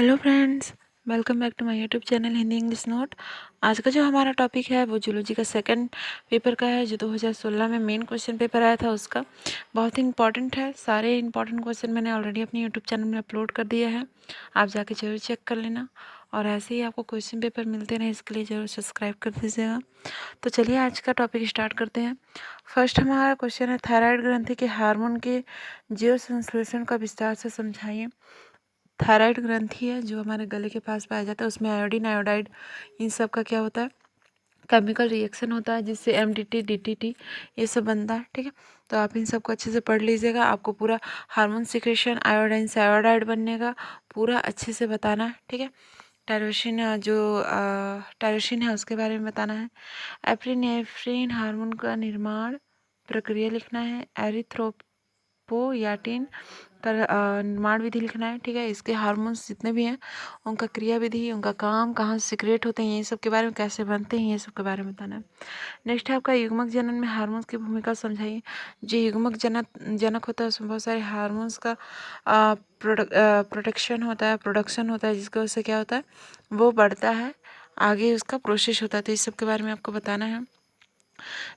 Hello friends, welcome back to my YouTube channel Hindi English note. आज का जो हमारा टॉपिक है वो जूलॉजी का सेकंड पेपर का है, जो 2016 में मेन क्वेश्चन पेपर आया था उसका। बहुत ही इंपॉर्टेंट है। सारे इंपॉर्टेंट क्वेश्चन मैंने ऑलरेडी अपने यूट्यूब चैनल में अपलोड कर दिया है, आप जाके जरूर चेक कर लेना। और ऐसे ही आपको क्वेश्चन पेपर मिलते रहे, इसके लिए ज़रूर सब्सक्राइब कर दीजिएगा। तो चलिए आज का टॉपिक स्टार्ट करते हैं। फर्स्ट हमारा क्वेश्चन है, थायराइड ग्रंथि के हार्मोन के जैव संश्लेषण का विस्तार से समझाइए। थायराइड ग्रंथि है जो हमारे गले के पास पाया जाता है, उसमें आयोडीन आयोडाइड इन सब का क्या होता है, केमिकल रिएक्शन होता है, जिससे एमडीटी डीटीटी ये सब बनता है। ठीक है, तो आप इन सबको अच्छे से पढ़ लीजिएगा। आपको पूरा हार्मोन सिक्रेशन आयोडाइन से आयोडाइड बनने का पूरा अच्छे से बताना है। ठीक है, टायरोसिन टायरोसिन है उसके बारे में बताना है। एप्रिनेफ्रिन हार्मोन का निर्माण प्रक्रिया लिखना है। एरिथ्रोपोयाटिन का निर्माण विधि लिखना है। ठीक है, इसके हार्मोन्स जितने भी हैं उनका क्रिया विधि, उनका काम, कहाँ से सिक्रेट होते हैं, ये सब के बारे में, कैसे बनते हैं, ये सब के बारे में बताना है। नेक्स्ट है आपका युग्मक जनन में हार्मोन्स की भूमिका समझाइए। जो युग्मक जनक होता है उसमें बहुत सारे हार्मोन्स का प्रोडक्शन होता है, जिसकी वजह से क्या होता है, वो बढ़ता है, आगे उसका प्रोसेस होता है। तो इस सब के बारे में आपको बताना है।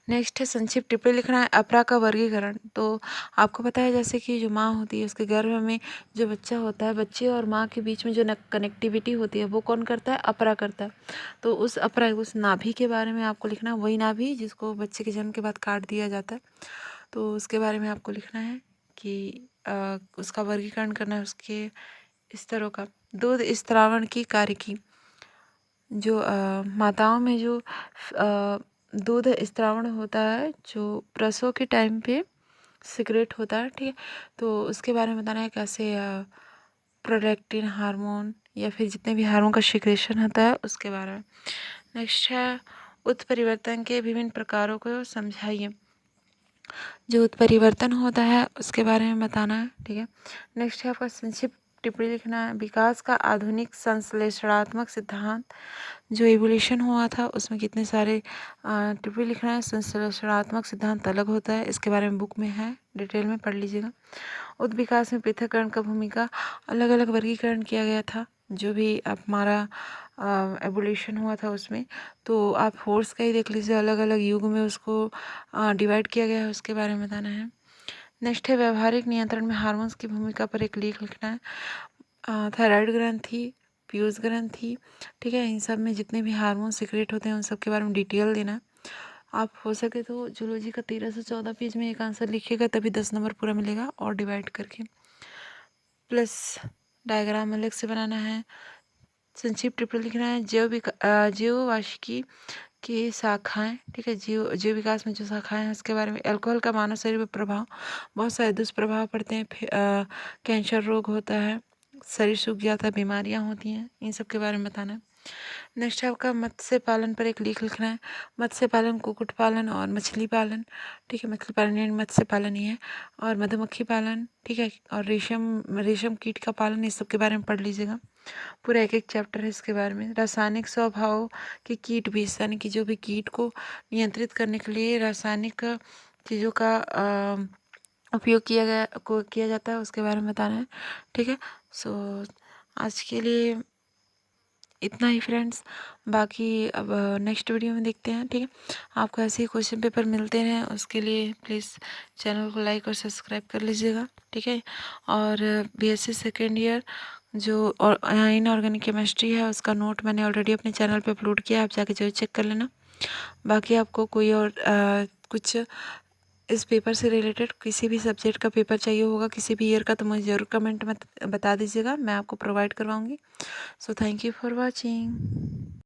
नेक्स्ट है संक्षिप्त टिप्पणी लिखना है। अपरा का वर्गीकरण, तो आपको पता है जैसे कि जो माँ होती है उसके गर्भ में जो बच्चा होता है, बच्चे और माँ के बीच में जो कनेक्टिविटी होती है वो कौन करता है, अपरा करता है। तो उस अपरा, उस नाभि के बारे में आपको लिखना है। वही नाभि जिसको बच्चे के जन्म के बाद काट दिया जाता है, तो उसके बारे में आपको लिखना है कि उसका वर्गीकरण करना है, उसके स्तरों का। दूध स्त्रावण की कार्यकी, जो माताओं में जो दूध स्त्रावण होता है, जो प्रसव के टाइम पे सिक्रेट होता है। ठीक है, तो उसके बारे में बताना है, कैसे प्रोलैक्टिन हार्मोन या फिर जितने भी हार्मोन का सिक्रेशन होता है उसके बारे में। नेक्स्ट है उत्परिवर्तन के विभिन्न प्रकारों को समझाइए। जो उत्परिवर्तन होता है उसके बारे में बताना है। ठीक है, नेक्स्ट है आपका संक्षिप्त टिप्पणी लिखना है। विकास का आधुनिक संश्लेषणात्मक सिद्धांत, जो एवोल्यूशन हुआ था उसमें कितने सारे टिप्पणी लिखना है। संश्लेषणात्मक सिद्धांत अलग होता है, इसके बारे में बुक में है, डिटेल में पढ़ लीजिएगा। उद्विकास में पृथक्करण का भूमिका, अलग अलग वर्गीकरण किया गया था जो भी हमारा एवोल्यूशन हुआ था उसमें। तो आप फोर्स का ही देख लीजिए, अलग अलग युग में उसको डिवाइड किया गया है, उसके बारे में बताना है। नेक्स्ट है व्यवहारिक नियंत्रण में हार्मोन्स की भूमिका पर एक लेख लिखना है। थायराइड ग्रंथि, पीयूष ग्रंथि, ठीक है, इन सब में जितने भी हार्मोन सिक्रेट होते हैं उन सब के बारे में डिटेल देना है। आप हो सके तो जूलॉजी का 13 से 14 पेज में एक आंसर लिखिएगा, तभी 10 नंबर पूरा मिलेगा, और डिवाइड करके प्लस डायग्राम अलग से बनाना है। संक्षिप्त टिप्पणी लिखना है। जैव वार्षिकी की शाखाएं, ठीक है, जीव विकास में जो शाखाएं हैं उसके बारे में। अल्कोहल का मानव शरीर पर प्रभाव, बहुत सारे दुष्प्रभाव पड़ते हैं। कैंसर रोग होता है, शरीर सूख जाता है, बीमारियां होती हैं, इन सब के बारे में बताना है। नेक्स्ट है आपका मत्स्य पालन पर एक लेख लिखना है। मत्स्य पालन, कुक्कुट पालन और मछली पालन, ठीक है, मछली पालन यानी मत्स्य पालन ही है, और मधुमक्खी पालन, ठीक है, और रेशम कीट का पालन, इस सब के बारे में पढ़ लीजिएगा। पूरा एक एक चैप्टर है इसके बारे में। रासायनिक स्वभाव के कीट विष, यानी कि जो भी कीट को नियंत्रित करने के लिए रासायनिक चीज़ों का उपयोग किया जाता है, उसके बारे में बताना है। ठीक है, सो आज के लिए इतना ही फ्रेंड्स। बाकी अब नेक्स्ट वीडियो में देखते हैं। ठीक है, आपको ऐसे ही क्वेश्चन पेपर मिलते रहें, उसके लिए प्लीज़ चैनल को लाइक और सब्सक्राइब कर लीजिएगा। ठीक है, और बीएससी सेकेंड ईयर जो इनऑर्गेनिक केमिस्ट्री है उसका नोट मैंने ऑलरेडी अपने चैनल पे अपलोड किया है, आप जाके जरूर चेक कर लेना। बाकी आपको कोई और कुछ इस पेपर से रिलेटेड किसी भी सब्जेक्ट का पेपर चाहिए होगा, किसी भी ईयर का, तो मुझे ज़रूर कमेंट में बता दीजिएगा, मैं आपको प्रोवाइड करवाऊँगी। So thank you for watching.